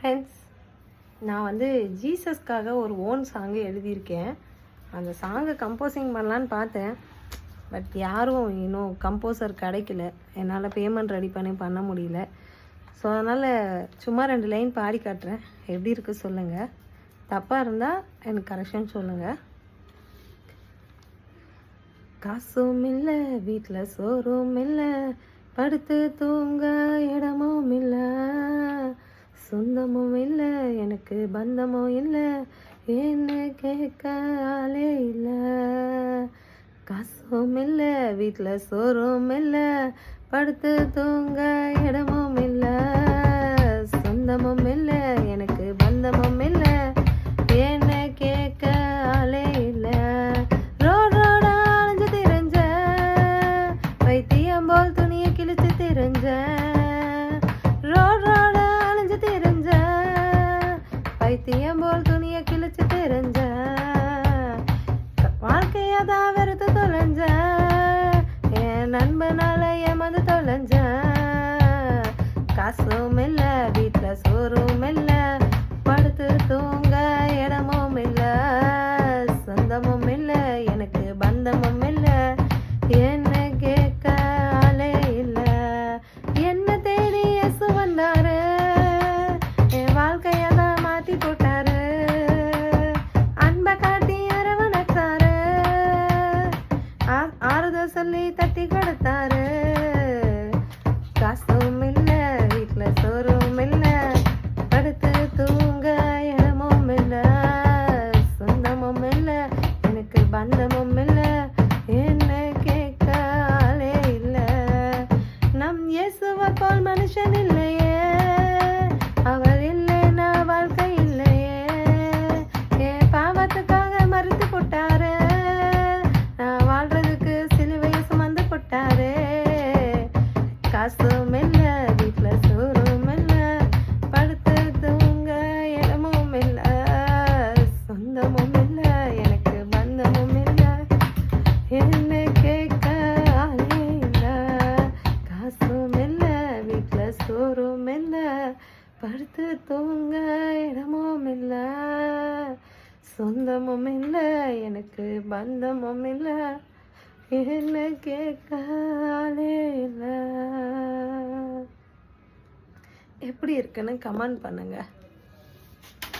Friends, நான் ஜீசஸ்க்காக ஒரு own song எழுதியிருக்கேன். அந்த சாங்கை கம்போசிங் பண்ணலான்னு பார்த்தேன். பட் யாரும் இன்னும் கம்போசர் கிடைக்கல. என்னால் பேமெண்ட் ரெடி பண்ண முடியல. ஸோ அதனால் சும்மா 2 லைன் பாடி காட்டுறேன். எப்படி இருக்குது சொல்லுங்கள். தப்பாக இருந்தால் எனக்கு கரெக்ஷன் சொல்லுங்கள். காசும் இல்லை, வீட்டில் சோறும் இல்லை, படுத்து தூங்க இடமும் இல்லை, சொந்தமும் இல்லை, எனக்கு பந்தமும் இல்லை, ஏன்னு கேட்க ஆளே இல்லை. காசும் இல்லை, வீட்டில் சோறும் இல்லை, படுத்து தூங்க இடமும் இல்லை, சொந்தமும் இல்லை, எனக்கு பந்தமும் இல்லை, ஏன்னு கேட்க ஆளே இல்லை. ரோடோட அலைஞ்சு திரிஞ்ச, பைத்தியம் போல் துணியை கிழிச்சு திரிஞ்ச, ரோடோட அலைஞ்சு திரிஞ்ச, பைத்தியம் போல் துணியை கிழிச்சு திரிஞ்ச, வாழ்க்கையதான் வெறுத்து தொலைஞ்ச, என் நண்பனால ஏமாந்து தொலைஞ்ச. காசும் இல்லை, வீட்டில் சோறும் இல்லை, படுத்து தூங்க இடமும் இல்லை, சொந்தமும் இல்லை, எனக்கு பந்தமும் இல்லை, என்ன கேட்க ஆளே இல்லை. என்ன தேடி இயேசு வந்தாரு, என் வாழ்க்கையதான் மாற்றி போட்டாரு, அன்பை காட்டி அரவணைச்சாரு, ஆறுதல் சொல்லி தட்டி கொடுத்தாரு. காசும் இல்லை, வீட்டில் சோறும் இல்லை, படுத்து தூங்க இடமும் இல்லை, சொந்தமும் இல்லை, எனக்கு பந்தமும் இல்லை, என்ன கேட்க ஆளே இல்லை. நம் இயேசுவை போல் மனுஷன் இல்லையே, அவர் இல்லைன்னா வாழ்க்கை இல்லையே. என் பாவத்துக்காக மறுத்து போட்டாரு, நான் வாழ்றதுக்கு சிலுவையை சுமந்து போட்டாரு. காசும் இல்லை, வீட்டில் சோறும் இல்லை, படுத்து தூங்க இடமும் இல்லை, சொந்தமும் இல்லை, எனக்கு பந்தமும் இல்லை, என்ன கேட்க ஆளே இல்லை. காசும் இல்லை, வீட்டில் சோறும் இல்லை, படுத்து தூங்க இடமும் இல்லை, சொந்தமும் இல்லை, எனக்கு பந்தமும் இல்லை, என்ன கேட்க ஆளே இல்லை. எப்படி இருக்குன்னு கமெண்ட் பண்ணுங்கள்.